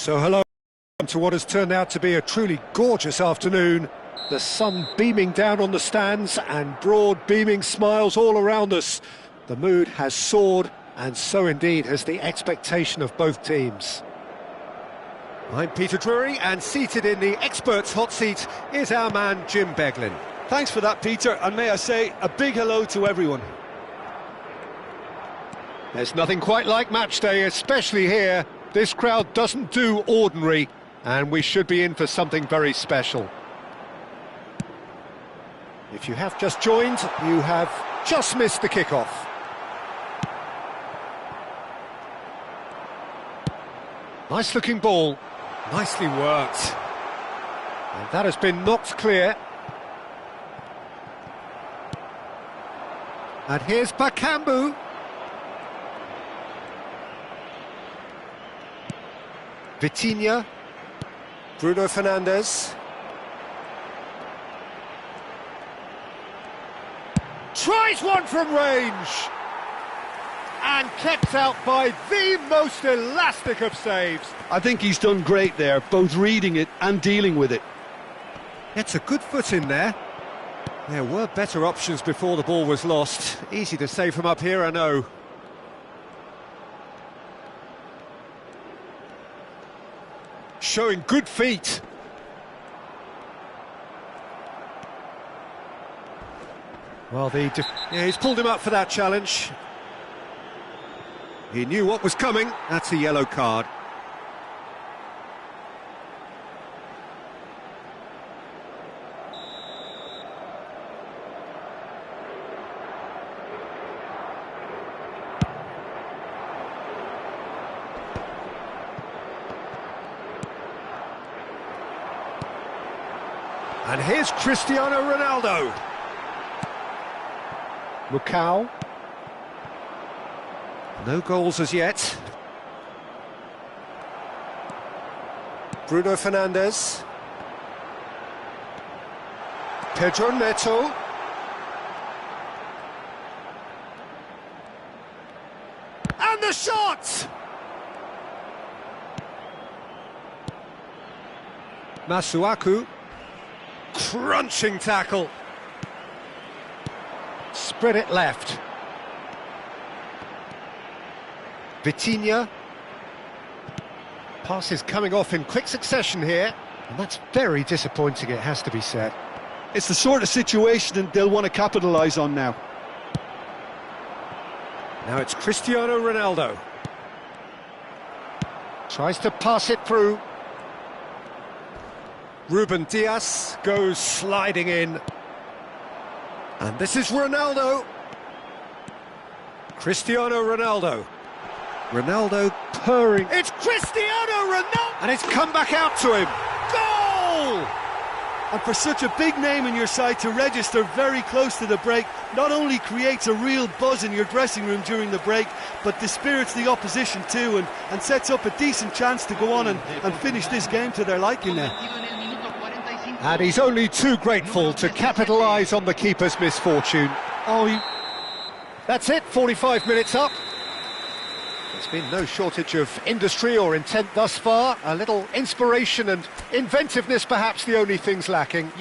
So hello to what has turned out to be a truly gorgeous afternoon. The sun beaming down on the stands and broad beaming smiles all around us. The mood has soared, and so indeed has the expectation of both teams. I'm Peter Drury, and seated in the experts' hot seat is our man Jim Beglin. Thanks for that, Peter, and may I say a big hello to everyone. There's nothing quite like match day, especially here. This crowd doesn't do ordinary, and we should be in for something very special. If you have just joined, you have just missed the kickoff. Nice looking ball, nicely worked. And that has been knocked clear. And here's Bakambu. Vitinha. Bruno Fernandes. Tries one from range. And kept out by the most elastic of saves. I think he's done great there, both reading it and dealing with it. Gets a good foot in there. There were better options before the ball was lost. Easy to save from up here, I know. Showing good feet. Well, he's pulled him up for that challenge. He knew what was coming. That's a yellow card. And here's Cristiano Ronaldo. Lucao. No goals as yet. Bruno Fernandes. Pedro Neto. And the shot! Masuaku. Crunching tackle. Spread it left. Vitinha. Passes coming off in quick succession here, and that's very disappointing, it has to be said. It's the sort of situation that they'll want to capitalise on now. Now it's Cristiano Ronaldo. Tries to pass it through. Ruben Dias goes sliding in. And this is Ronaldo. Cristiano Ronaldo. Ronaldo purring. It's Cristiano Ronaldo! And it's come back out to him. Goal! And for such a big name in your side to register very close to the break, not only creates a real buzz in your dressing room during the break, but dispirits the opposition too, and sets up a decent chance to go on and finish this game to their liking now. And he's only too grateful to capitalise on the keeper's misfortune. That's it, 45 minutes up. There's been no shortage of industry or intent thus far. A little inspiration and inventiveness, perhaps the only things lacking.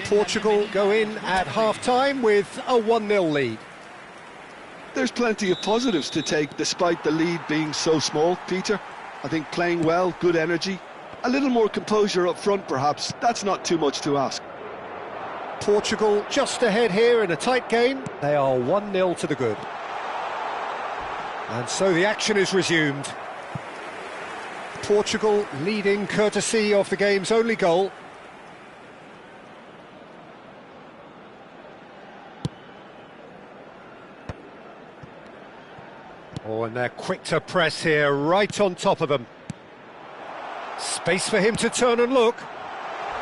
Portugal go in at half-time with a 1-0 lead. There's plenty of positives to take despite the lead being so small, Peter. I think playing well, good energy. A little more composure up front, perhaps. That's not too much to ask. Portugal just ahead here in a tight game. They are 1-0 to the good. And so the action is resumed. Portugal leading courtesy of the game's only goal. Oh, and they're quick to press here, right on top of them. Space for him to turn and look.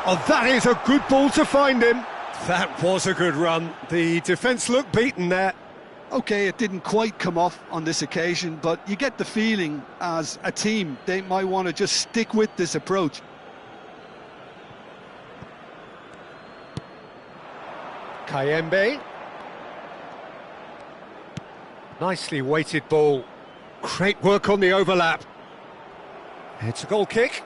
Oh, that is a good ball to find him. That was a good run. The defence looked beaten there. OK, it didn't quite come off on this occasion, but you get the feeling as a team they might want to just stick with this approach. Kayembe. Nicely weighted ball. Great work on the overlap. It's a goal kick.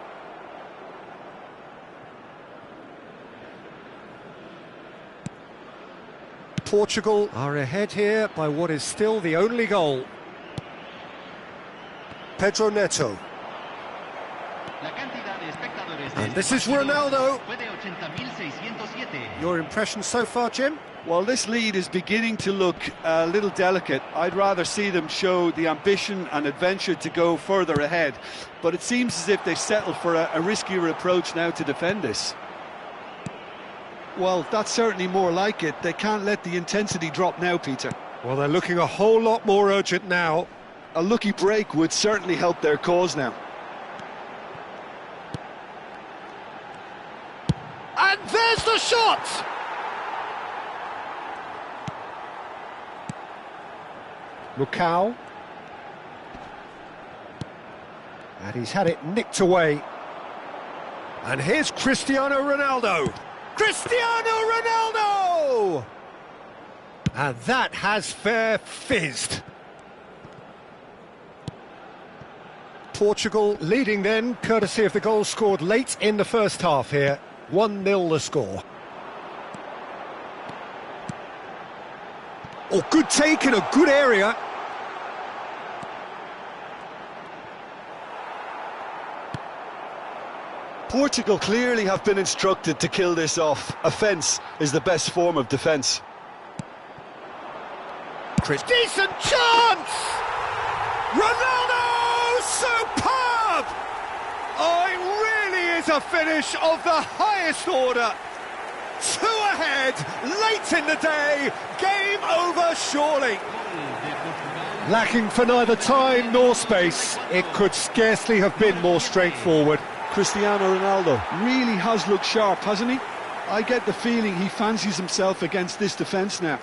Portugal are ahead here by what is still the only goal. Pedro Neto. And this is Ronaldo. Your impression so far, Jim? Well, this lead is beginning to look a little delicate. I'd rather see them show the ambition and adventure to go further ahead. But it seems as if they settle for a riskier approach now to defend this. Well, that's certainly more like it. They can't let the intensity drop now, Peter. Well, they're looking a whole lot more urgent now. A lucky break would certainly help their cause now. And there's the shot! Lucao. And he's had it nicked away. And here's Cristiano Ronaldo. Cristiano Ronaldo! And that has fair fizzed. Portugal leading then, courtesy of the goal scored late in the first half here. 1-0 the score. Oh, good take in a good area. Portugal clearly have been instructed to kill this off. Offence is the best form of defence. Decent chance! Ronaldo! Superb! Oh, it really is a finish of the highest order. 2 ahead, late in the day, game over surely. Lacking for neither time nor space, it could scarcely have been more straightforward. Cristiano Ronaldo really has looked sharp, hasn't he? I get the feeling he fancies himself against this defence now.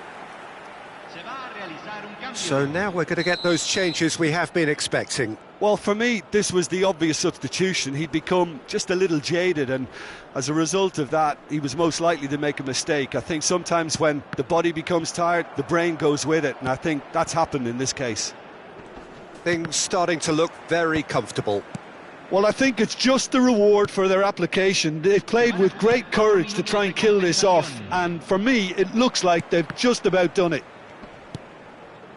So now we're going to get those changes we have been expecting. Well, for me, this was the obvious substitution. He'd become just a little jaded, and as a result of that, he was most likely to make a mistake. I think sometimes when the body becomes tired, the brain goes with it, and I think that's happened in this case. Things starting to look very comfortable. Well, I think it's just the reward for their application. They've played with great courage to try and kill this off, and for me, it looks like they've just about done it.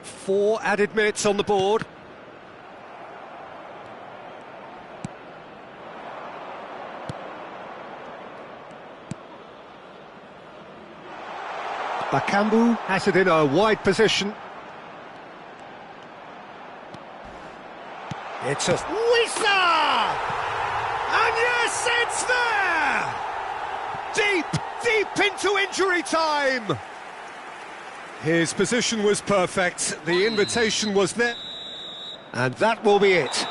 4 added minutes on the board. Bakambu has it in a wide position. It's a Wisa! And yes, it's there! Deep into injury time! His position was perfect, the invitation was there, and that will be it.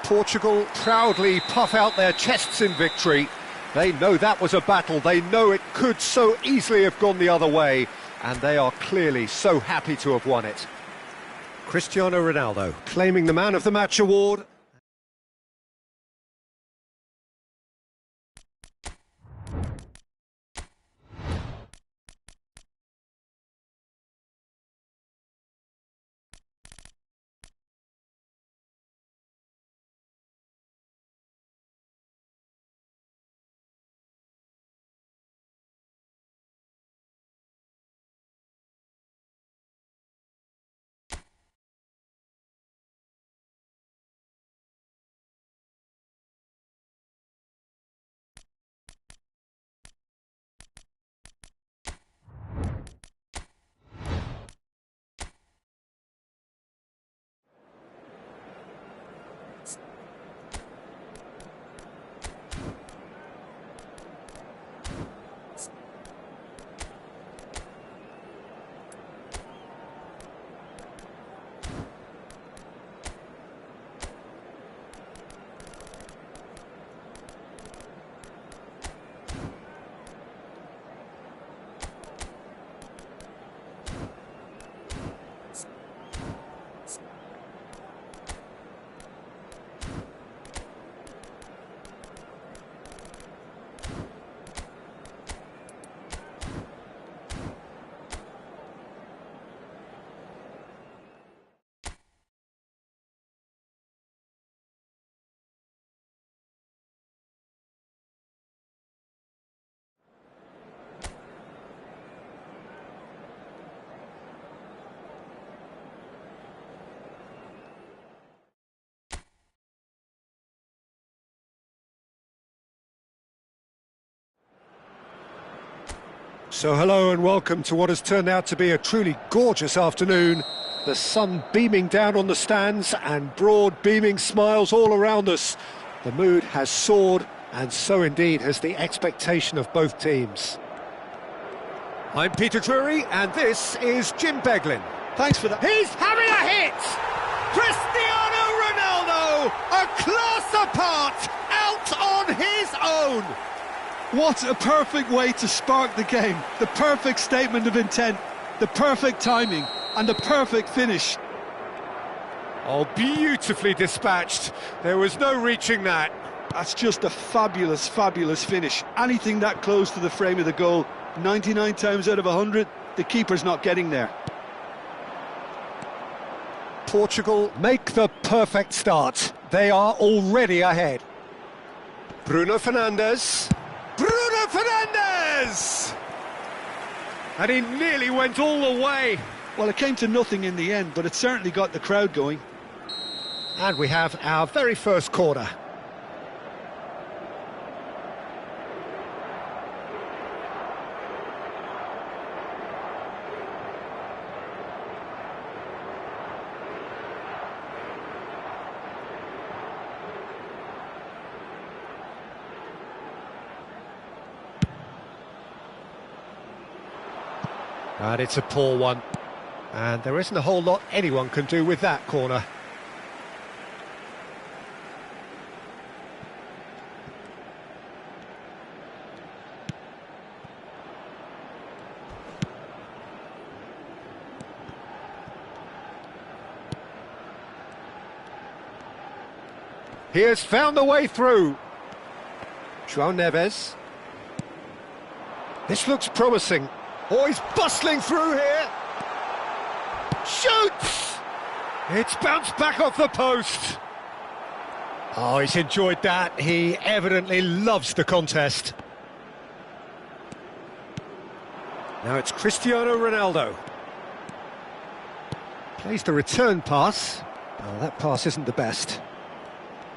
Portugal proudly puff out their chests in victory. They know that was a battle, they know it could so easily have gone the other way, and they are clearly so happy to have won it. Cristiano Ronaldo claiming the Man of the Match award. So hello and welcome to what has turned out to be a truly gorgeous afternoon. The sun beaming down on the stands and broad beaming smiles all around us. The mood has soared, and so indeed has the expectation of both teams. I'm Peter Drury and this is Jim Beglin. Thanks for that. He's having a hit! Cristiano Ronaldo, a class apart, out on his own! What a perfect way to spark the game. The perfect statement of intent, the perfect timing, and the perfect finish. Oh, beautifully dispatched. There was no reaching that. That's just a fabulous, fabulous finish. Anything that close to the frame of the goal, 99 times out of 100, the keeper's not getting there. Portugal make the perfect start. They are already ahead. Bruno Fernandes. Bruno Fernandes! And he nearly went all the way. Well, it came to nothing in the end, but it certainly got the crowd going. And we have our very first corner. And it's a poor one. And there isn't a whole lot anyone can do with that corner. He has found the way through. João Neves. This looks promising. Oh, he's bustling through here. Shoots! It's bounced back off the post. Oh, he's enjoyed that. He evidently loves the contest. Now it's Cristiano Ronaldo. Plays the return pass. Oh, that pass isn't the best.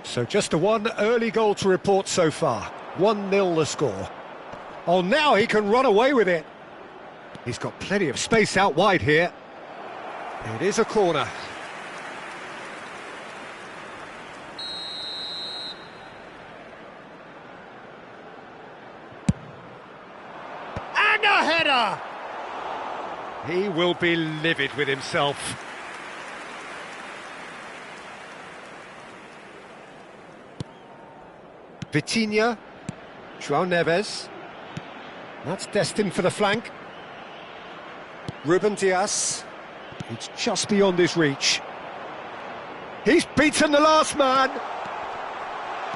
So just the one early goal to report so far. 1-0 the score. Oh, now he can run away with it. He's got plenty of space out wide here. It is a corner. And a header! He will be livid with himself. Vitinha. João Neves. That's destined for the flank. Ruben Dias. It's just beyond his reach. He's beaten the last man.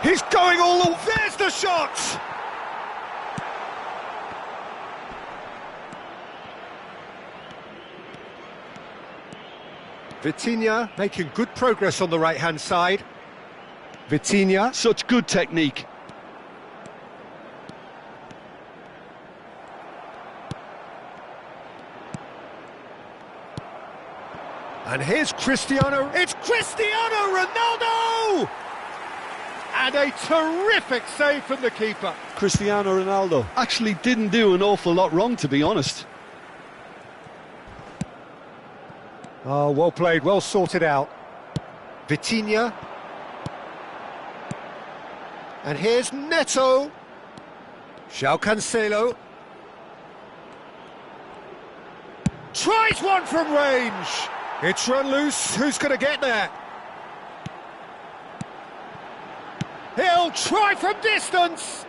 He's going all the... There's the shot! Vitinha making good progress on the right-hand side. Vitinha. Such good technique. And here's Cristiano. It's Cristiano Ronaldo! And a terrific save from the keeper. Cristiano Ronaldo actually didn't do an awful lot wrong, to be honest. Oh, well played, well sorted out. Vitinha. And here's Neto. João Cancelo. Tries one from range. It's run loose. Who's going to get there? He'll try from distance.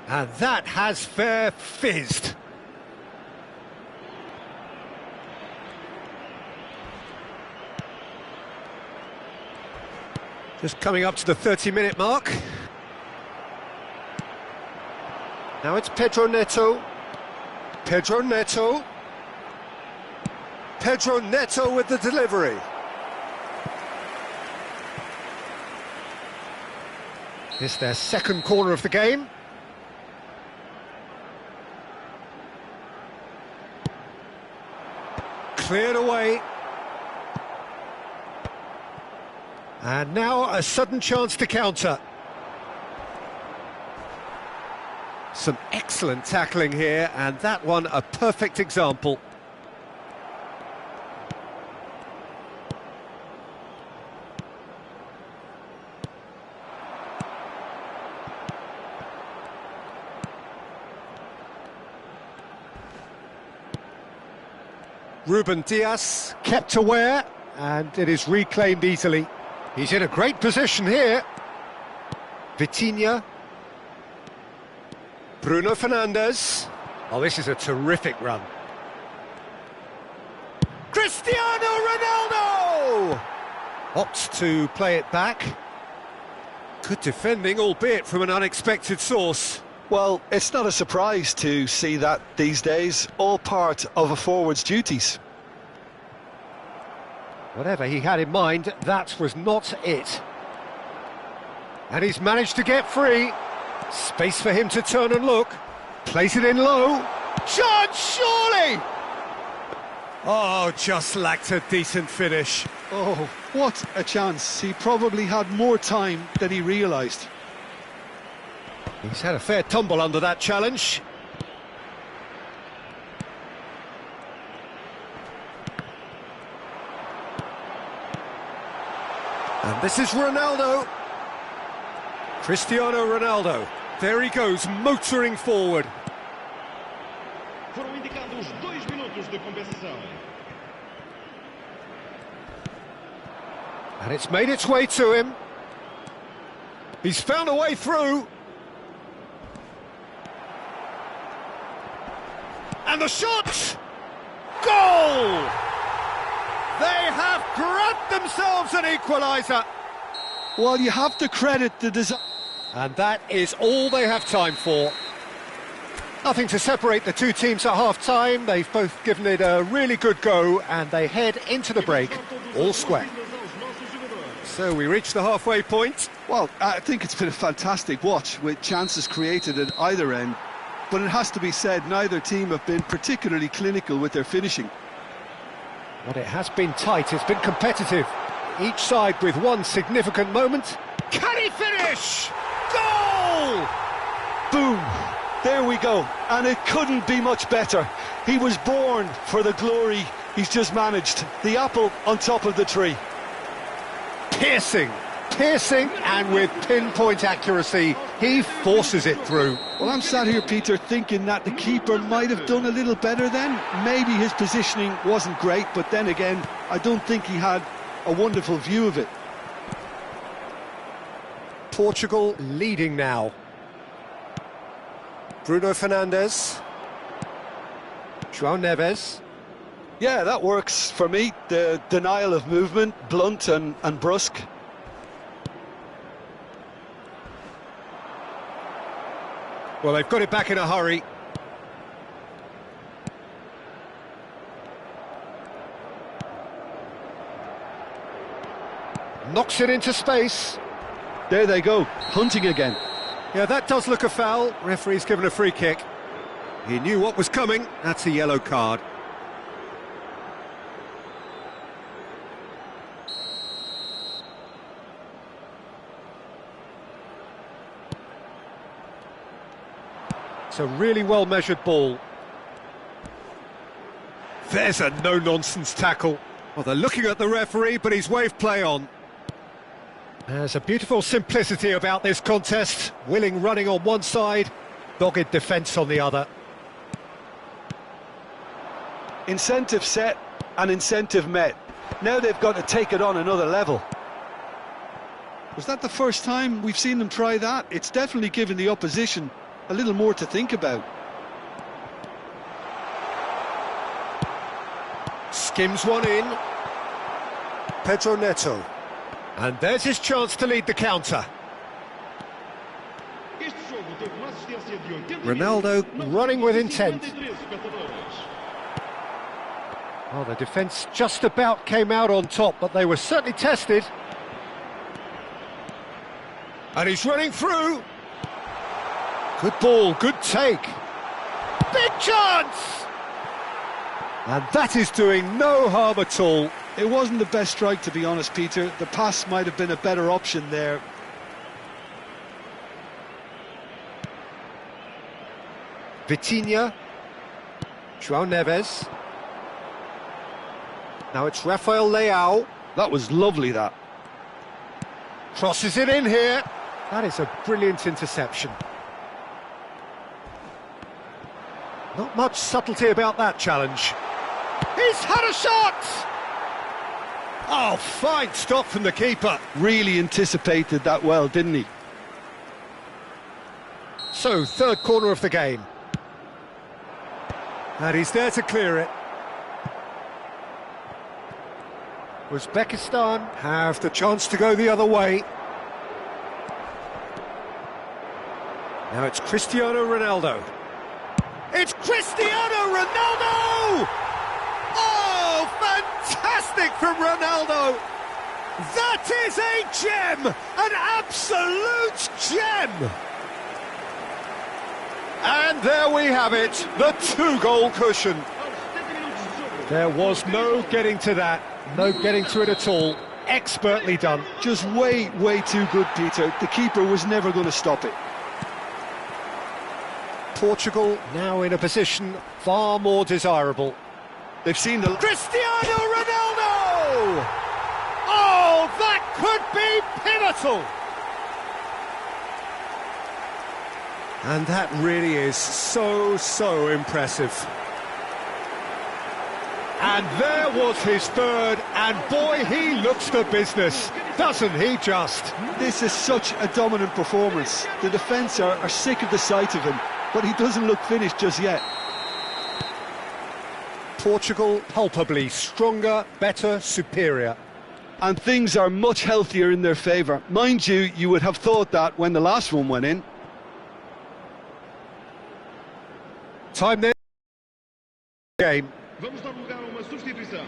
And that has fair fizzed. Just coming up to the 30-minute mark. Now it's Pedro Neto. Pedro Neto. Pedro Neto with the delivery. It's their second corner of the game. Cleared away. And now a sudden chance to counter. Some excellent tackling here, and that one a perfect example. Ruben Dias kept aware, and it is reclaimed easily. He's in a great position here. Vitinha. Bruno Fernandes. Oh, this is a terrific run. Cristiano Ronaldo! Opts to play it back. Good defending, albeit from an unexpected source. Well, it's not a surprise to see that these days, all part of a forward's duties. Whatever he had in mind, that was not it. And he's managed to get free. Space for him to turn and look. Plays it in low. Chance, surely! Oh, just lacked a decent finish. Oh, what a chance. He probably had more time than he realised. He's had a fair tumble under that challenge. And this is Ronaldo. Cristiano Ronaldo. There he goes, motoring forward. Foram indicados 2 minutos de compensação. And it's made its way to him. He's found a way through. And the shot! Goal! They have grabbed themselves an equaliser. Well, you have to credit the design. And that is all they have time for. Nothing to separate the two teams at half-time. They've both given it a really good go, and they head into the break all square. So we reach the halfway point. Well, I think it's been a fantastic watch, with chances created at either end. But it has to be said, neither team have been particularly clinical with their finishing. But it has been tight, it's been competitive. Each side with one significant moment. Can he finish? Goal! Boom! There we go. And it couldn't be much better. He was born for the glory he's just managed. The apple on top of the tree. Piercing, and with pinpoint accuracy, he forces it through. Well, I'm sat here, Peter, thinking that the keeper might have done a little better then. Maybe his positioning wasn't great, but then again, I don't think he had a wonderful view of it. Portugal leading now. Bruno Fernandes. João Neves. Yeah, that works for me. The denial of movement, blunt and brusque. Well, they've got it back in a hurry. Knocks it into space. There they go, hunting again. Yeah, that does look a foul. Referee's given a free kick. He knew what was coming. That's a yellow card. It's a really well-measured ball. There's a no-nonsense tackle. Well, they're looking at the referee, but he's waved play on. There's a beautiful simplicity about this contest. Willing running on one side, dogged defence on the other. Incentive set and incentive met. Now they've got to take it on another level. Was that the first time we've seen them try that? It's definitely given the opposition a little more to think about. Skims one in. Pedro Neto. And there's his chance to lead the counter. Ronaldo running with intent. Well, the defence just about came out on top, but they were certainly tested. And he's running through. Good ball, good take. Big chance! And that is doing no harm at all. It wasn't the best strike, to be honest, Peter. The pass might have been a better option there. Vitinha. João Neves. Now it's Rafael Leao. That was lovely, that. Crosses it in here. That is a brilliant interception. Not much subtlety about that challenge. He's had a shot! Oh, fine stop from the keeper. Really anticipated that well, didn't he? So, third corner of the game. And he's there to clear it. Uzbekistan have the chance to go the other way. Now it's Cristiano Ronaldo. It's Cristiano Ronaldo! Oh, fantastic from Ronaldo! That is a gem! An absolute gem! And there we have it, the two-goal cushion. There was no getting to that, no getting to it at all. Expertly done. Just way too good, Peter. The keeper was never going to stop it. Portugal now in a position far more desirable. They've seen the... Cristiano Ronaldo! Oh, that could be pivotal! And that really is so impressive. And there was his third, and boy, he looks the business, doesn't he just? This is such a dominant performance. The defence are sick of the sight of him, but he doesn't look finished just yet. Portugal palpably stronger, better, superior. And things are much healthier in their favour. Mind you, you would have thought that when the last one went in. Time then. Game. Vamos dar lugar a uma substituição.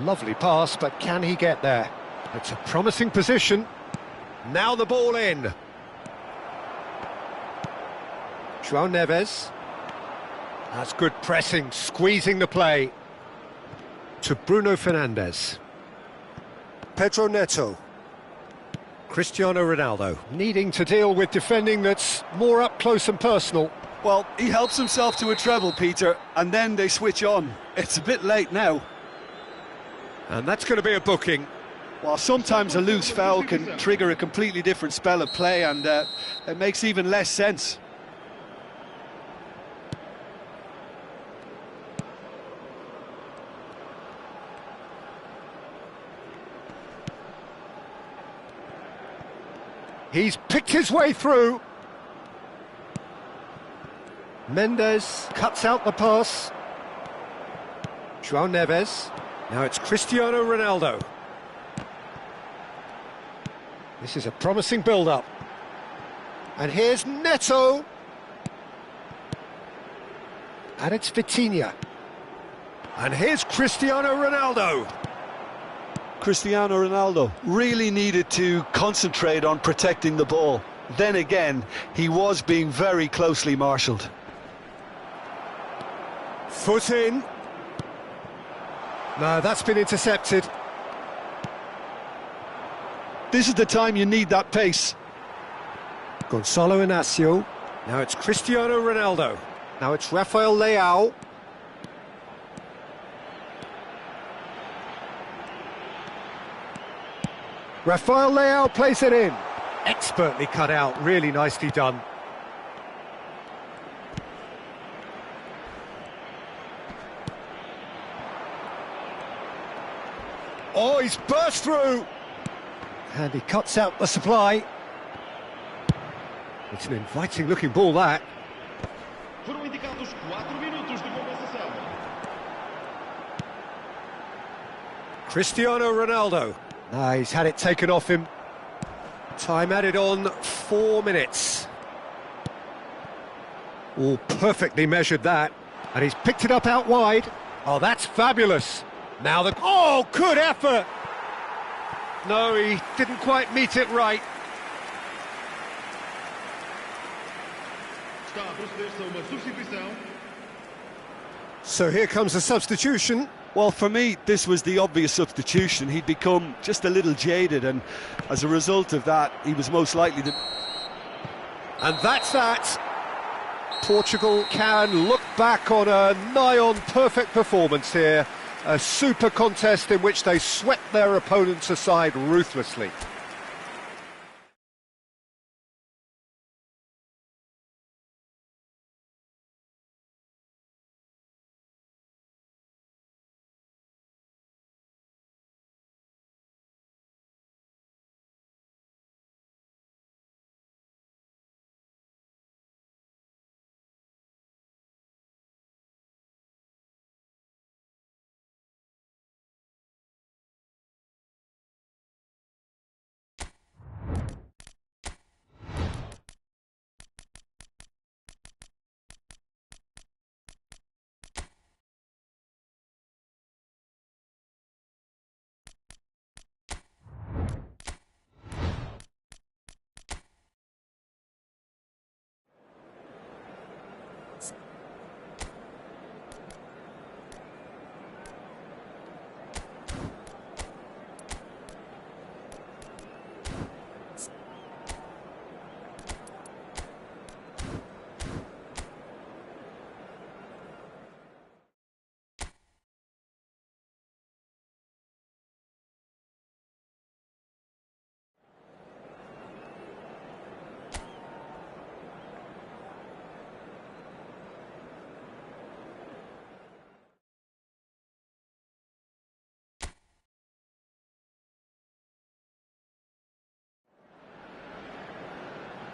Lovely pass, but can he get there? It's a promising position. Now the ball in. João Neves. That's good pressing, squeezing the play. To Bruno Fernandes. Pedro Neto. Cristiano Ronaldo, needing to deal with defending that's more up close and personal. Well, he helps himself to a treble, Peter, and then they switch on. It's a bit late now. And that's going to be a booking. While sometimes a loose foul can trigger a completely different spell of play, and it makes even less sense. He's picked his way through. Mendes cuts out the pass. João Neves. Now it's Cristiano Ronaldo. This is a promising build-up. And here's Neto. And it's Vitinha. And here's Cristiano Ronaldo. Cristiano Ronaldo really needed to concentrate on protecting the ball. Then again, he was being very closely marshalled. Foot in. No, that's been intercepted. This is the time you need that pace. Gonzalo Inacio. Now it's Cristiano Ronaldo. Now it's Rafael Leao. Rafael Leao plays it in. Expertly cut out, really nicely done. Oh, he's burst through. And he cuts out the supply. It's an inviting looking ball, that. Foram indicados 4 minutos de compensação. Cristiano Ronaldo. He's had it taken off him. Time added on, 4 minutes. Oh, perfectly measured that. And he's picked it up out wide. Oh, that's fabulous. Now the... Oh, good effort! No, he didn't quite meet it right. Está a proceder-se a uma substituição. So here comes the substitution. Well, for me, this was the obvious substitution. He'd become just a little jaded, and as a result of that, he was most likely to... And that's that. Portugal can look back on a nigh-on perfect performance here. A super contest in which they swept their opponents aside ruthlessly.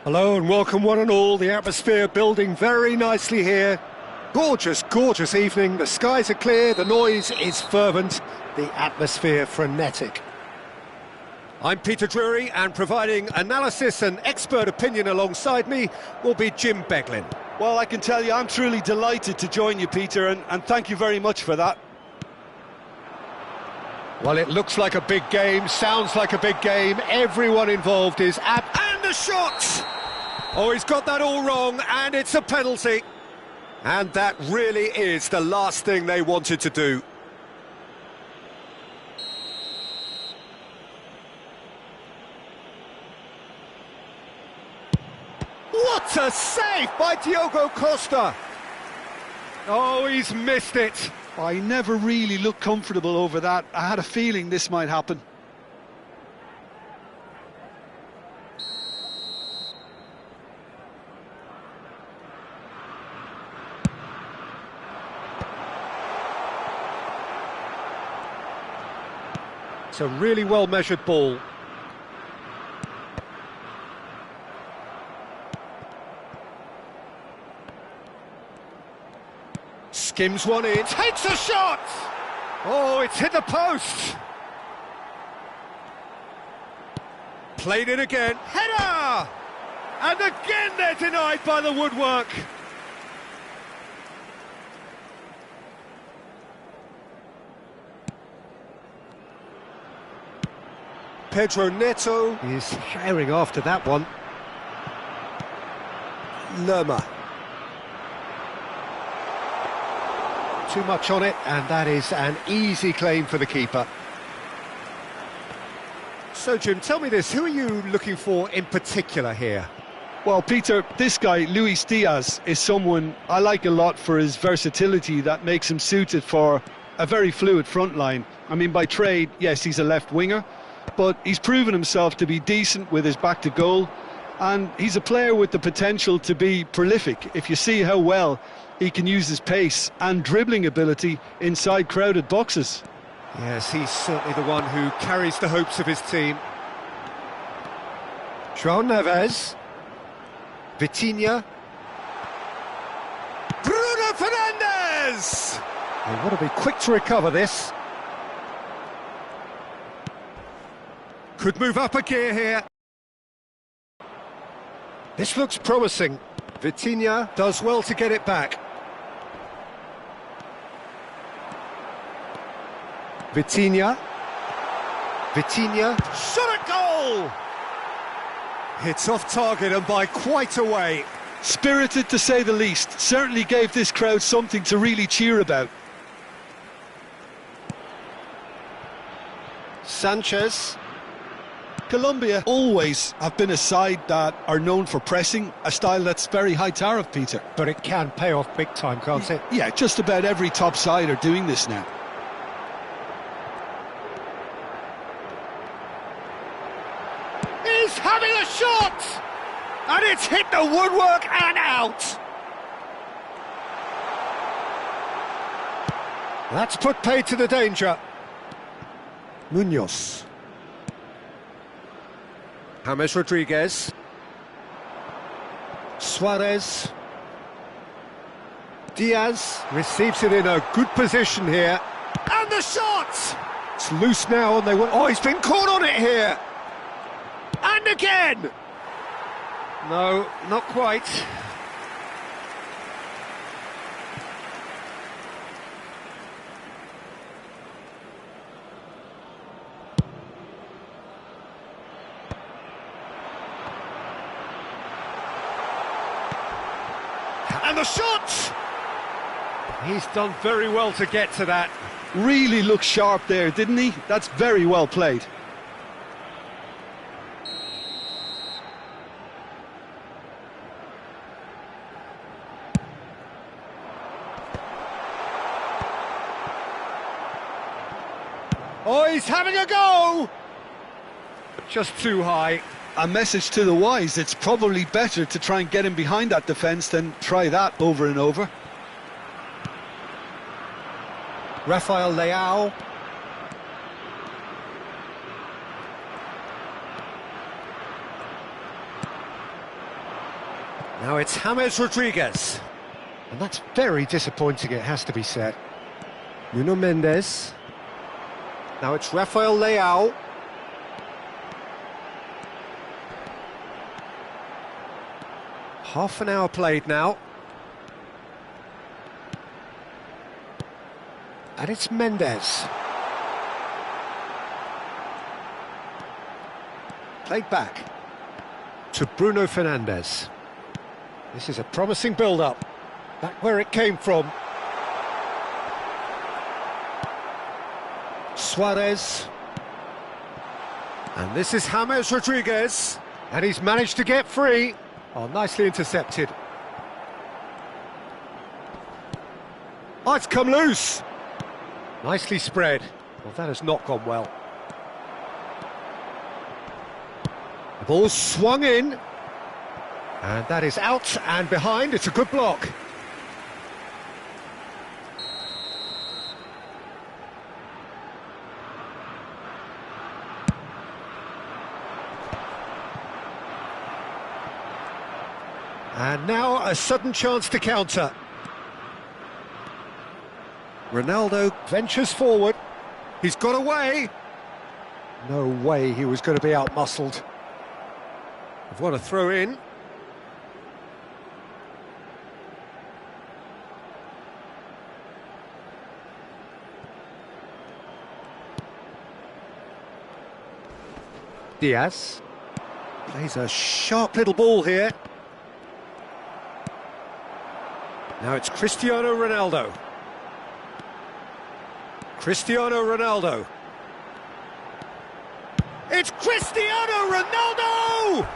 Hello and welcome one and all. The atmosphere building very nicely here. Gorgeous, gorgeous evening. The skies are clear, the noise is fervent, the atmosphere frenetic. I'm Peter Drury, and providing analysis and expert opinion alongside me will be Jim Beglin. Well, I can tell you, I'm truly delighted to join you, Peter, and thank you very much for that. Well, it looks like a big game, sounds like a big game. Everyone involved is and a shot! Oh, he's got that all wrong, and it's a penalty. And that really is the last thing they wanted to do. What a save by Diogo Costa! Oh, he's missed it. I never really looked comfortable over that. I had a feeling this might happen. It's a really well-measured ball. Skims one in, takes a shot! Oh, it's hit the post! Played it again, header! And again they're denied by the woodwork. Pedro Neto is firing after that one. Lerma. Too much on it, and that is an easy claim for the keeper. So, Jim, tell me this, who are you looking for in particular here? Well, Peter, this guy, Luis Diaz, is someone I like a lot for his versatility that makes him suited for a very fluid front line. I mean, by trade, yes, he's a left winger, but he's proven himself to be decent with his back to goal, and he's a player with the potential to be prolific if you see how well he can use his pace and dribbling ability inside crowded boxes. Yes, he's certainly the one who carries the hopes of his team. João Neves. Vitinha. Bruno Fernandes! They want to be quick to recover this. Could move up a gear here. This looks promising. Vitinha does well to get it back. Vitinha. Vitinha. Shot at goal! It's off target and by quite a way. Spirited to say the least. Certainly gave this crowd something to really cheer about. Sanchez. Colombia always have been a side that are known for pressing, a style that's very high tariff, Peter. But it can pay off big time, can't it? Yeah, just about every top side are doing this now. He's having a shot! And it's hit the woodwork and out! That's put paid to the danger. Munoz. James Rodriguez. Suarez. Diaz receives it in a good position here. And the shot! It's loose now and they want... Oh, he's been caught on it here! And again! No, not quite. And the shot! He's done very well to get to that. Really looked sharp there, didn't he? That's very well played. Oh, he's having a go! Just too high. A message to the wise, it's probably better to try and get him behind that defence than try that over and over. Rafael Leao. Now it's James Rodriguez. And that's very disappointing, it has to be said. Nuno Mendes. Now it's Rafael Leao. Half an hour played now. And it's Mendes. Played back to Bruno Fernandes. This is a promising build-up. Back where it came from. Suarez. And this is James Rodriguez. And he's managed to get free. Oh, nicely intercepted. Oh, it's come loose. Nicely spread. Well, that has not gone well. The ball swung in. And that is out and behind. It's a good block. And now a sudden chance to counter. Ronaldo ventures forward. He's got away. No way he was going to be out-muscled. What a throw in. Diaz plays a sharp little ball here. Now it's Cristiano Ronaldo. Cristiano Ronaldo. It's Cristiano Ronaldo!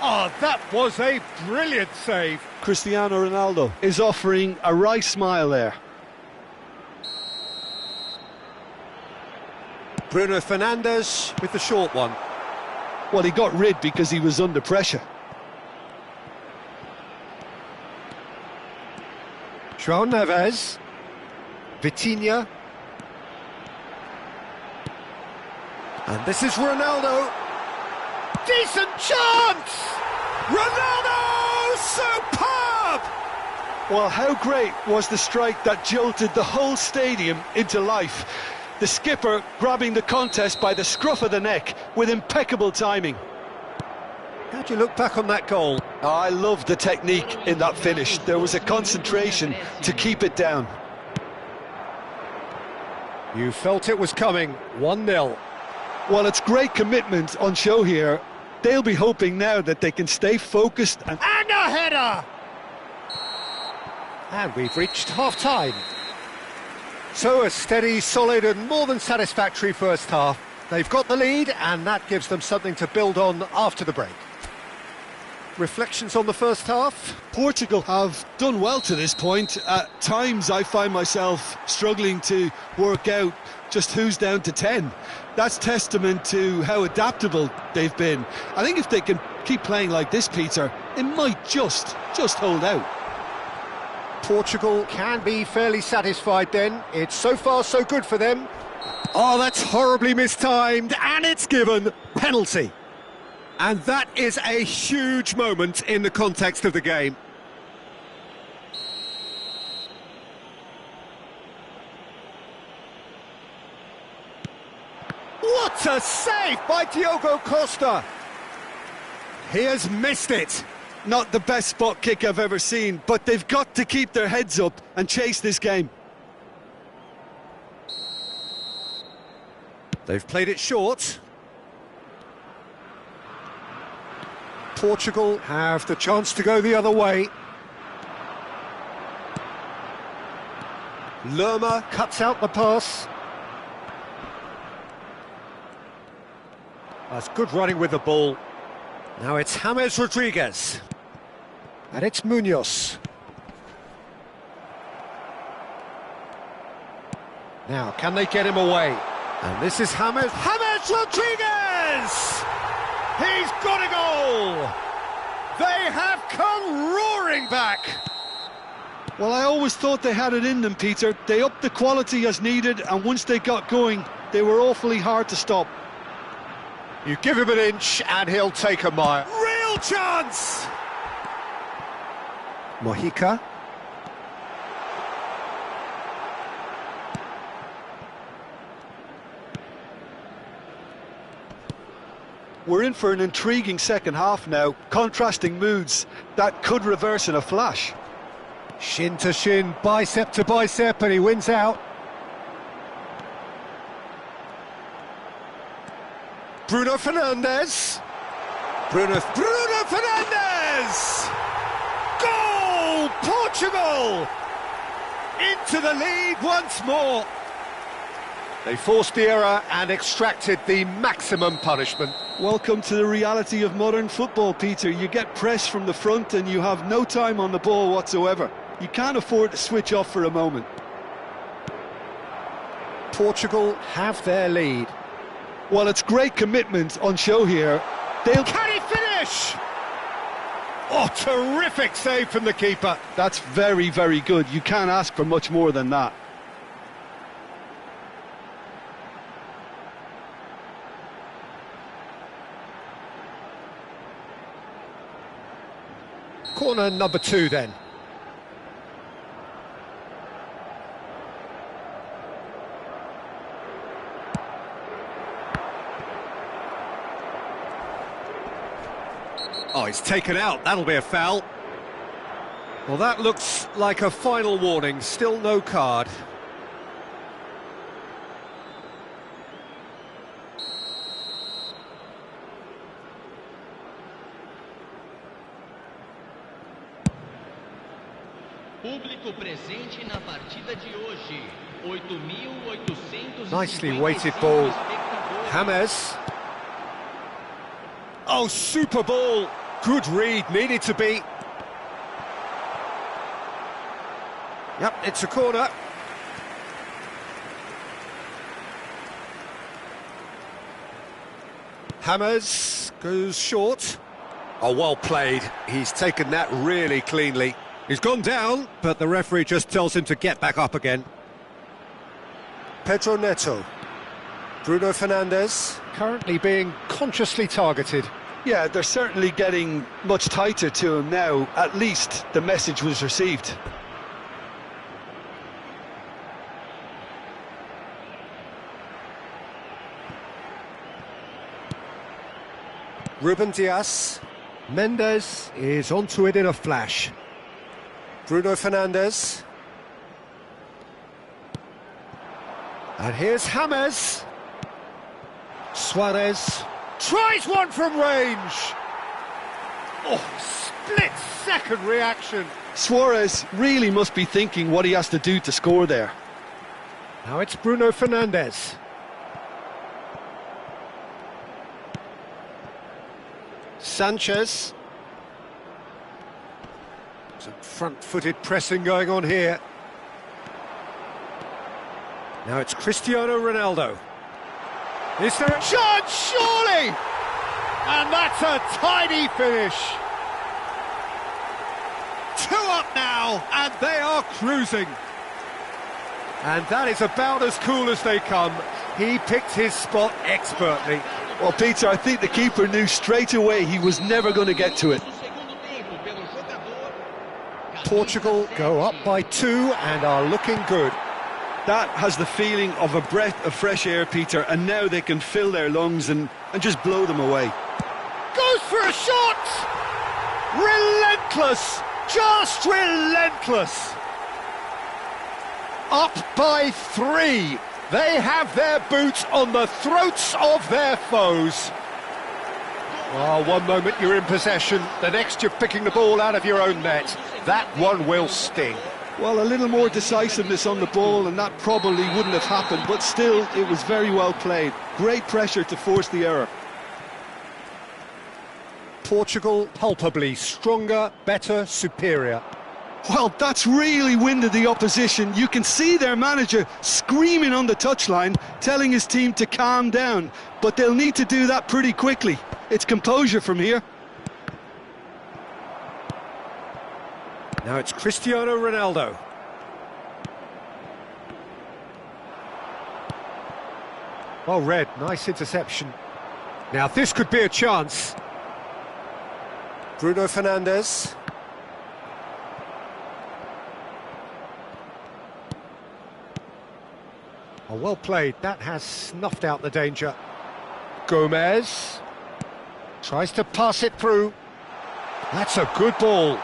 Oh, that was a brilliant save. Cristiano Ronaldo is offering a wry smile there. Bruno Fernandes with the short one. Well, he got rid because he was under pressure. João Neves. Vitinha. And this is Ronaldo. Decent chance! Ronaldo! Superb! Well, how great was the strike that jolted the whole stadium into life? The skipper grabbing the contest by the scruff of the neck with impeccable timing. How'd you look back on that goal? Oh, I loved the technique in that finish. There was a concentration to keep it down. You felt it was coming. 1-0. Well, it's great commitment on show here. They'll be hoping now that they can stay focused and a header! And we've reached half-time. So a steady, solid and more than satisfactory first half. They've got the lead and that gives them something to build on after the break. Reflections on the first half? Portugal have done well to this point. At times I find myself struggling to work out just who's down to 10. That's testament to how adaptable they've been. I think if they can keep playing like this, Peter, it might just hold out. Portugal can be fairly satisfied then. It's so far so good for them. Oh, that's horribly mistimed, and it's given penalty. And that is a huge moment in the context of the game. What a save by Diogo Costa! He has missed it. Not the best spot kick I've ever seen, but they've got to keep their heads up and chase this game. They've played it short. Portugal have the chance to go the other way. Lerma cuts out the pass. That's good running with the ball. Now it's James Rodriguez. And it's Munoz. Now, can they get him away? And this is James Rodriguez! He's got a goal! They have come roaring back! Well, I always thought they had it in them, Peter. They upped the quality as needed, and once they got going, they were awfully hard to stop. You give him an inch, and he'll take a mile. Real chance! Mojica. We're in for an intriguing second half now, contrasting moods that could reverse in a flash. Shin to shin, bicep to bicep, and he wins out. Bruno Fernandes. Bruno Fernandes! Goal! Portugal! Into the lead once more. They forced the error and extracted the maximum punishment. Welcome to the reality of modern football, Peter. You get pressed from the front and you have no time on the ball whatsoever. You can't afford to switch off for a moment. Portugal have their lead. Well, it's great commitment on show here. Can he finish? Oh, terrific save from the keeper. That's very, very good. You can't ask for much more than that. Corner number 2 then. Oh, he's taken out. That'll be a foul. Well, that looks like a final warning. Still no card. Público presente na partida de hoje. 8.800. Nicely weighted ball. James. Oh, super ball. Good read, needed to be. Yep, it's a corner. James goes short. Oh, well played. He's taken that really cleanly. He's gone down, but the referee just tells him to get back up again. Pedro Neto. Bruno Fernandes, currently being consciously targeted. Yeah, they're certainly getting much tighter to him now. At least the message was received. Ruben Dias. Mendes is onto it in a flash. Bruno Fernandes. And here's James. Suarez tries one from range. Oh, split-second reaction. Suarez really must be thinking what he has to do to score there. Now it's Bruno Fernandes. Sanchez. Some front-footed pressing going on here. Now it's Cristiano Ronaldo. Is there a chance? Surely! And that's a tidy finish. 2 up now, and they are cruising. And that is about as cool as they come. He picked his spot expertly. Well, Peter, I think the keeper knew straight away he was never going to get to it. Portugal go up by 2 and are looking good. That has the feeling of a breath of fresh air, Peter, and now they can fill their lungs and just blow them away. Goes for a shot! Relentless! Just relentless! Up by 3. They have their boots on the throats of their foes. Oh, one moment you're in possession, the next you're picking the ball out of your own net. That one will sting. Well, a little more decisiveness on the ball and that probably wouldn't have happened, but still, it was very well played. Great pressure to force the error. Portugal palpably stronger, better, superior. Well, that's really winded the opposition. You can see their manager screaming on the touchline, telling his team to calm down, but they'll need to do that pretty quickly. It's composure from here. Now it's Cristiano Ronaldo. Well read, nice interception. Now this could be a chance. Bruno Fernandes. Oh, well played, that has snuffed out the danger. Gomez tries to pass it through. That's a good ball.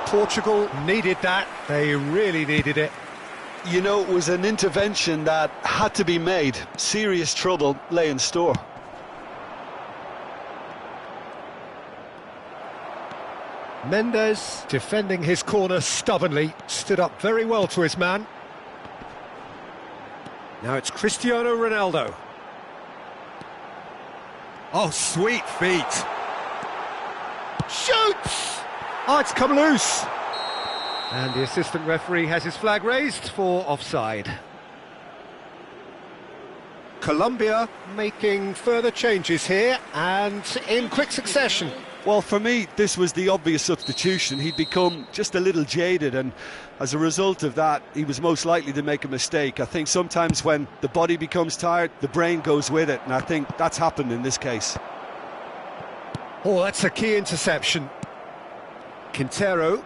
Portugal needed that, they really needed it. You know, it was an intervention that had to be made. Serious trouble lay in store. Mendes, defending his corner stubbornly, stood up very well to his man. Now it's Cristiano Ronaldo. Oh, sweet feet. Shoots! Oh, it's come loose. And the assistant referee has his flag raised for offside. Colombia making further changes here and in quick succession. Well, for me, this was the obvious substitution. He'd become just a little jaded, and as a result of that, he was most likely to make a mistake. I think sometimes when the body becomes tired, the brain goes with it, and I think that's happened in this case. Oh, that's a key interception. Quintero.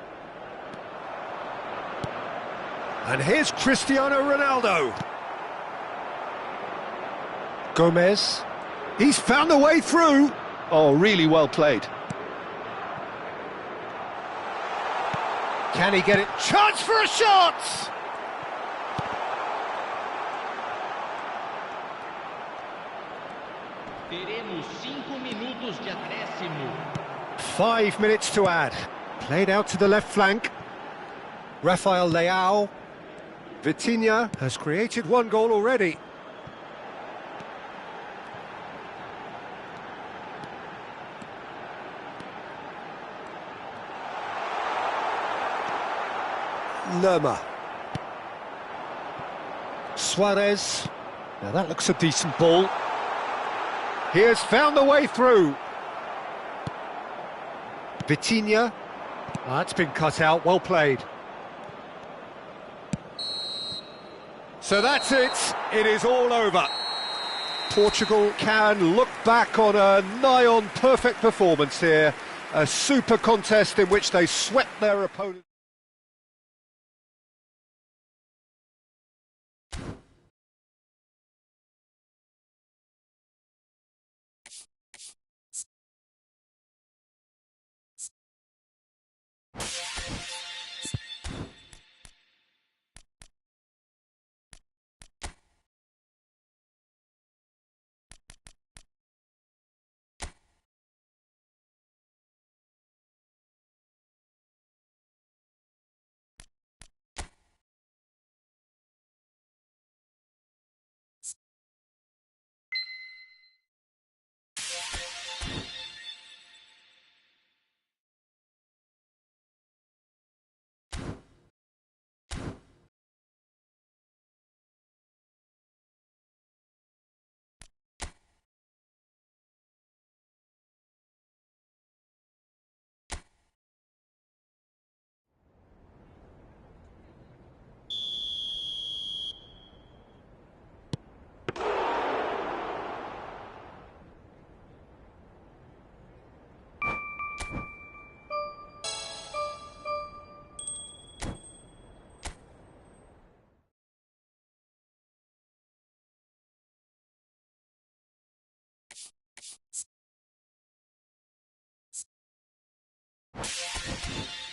And here's Cristiano Ronaldo. Gomez. He's found a way through. Oh, really well played. Can he get it? Chance for a shot! Teremos 5 minutos de acréscimo. 5 minutes to add. Played out to the left flank. Rafael Leao. Vitinha has created 1 goal already. Lerma. Suarez. Now that looks a decent ball. He has found the way through. Vitinha. Oh, that's been cut out, well played. So that's it, it is all over. Portugal can look back on a nigh-on perfect performance here. A super contest in which they swept their opponent. it.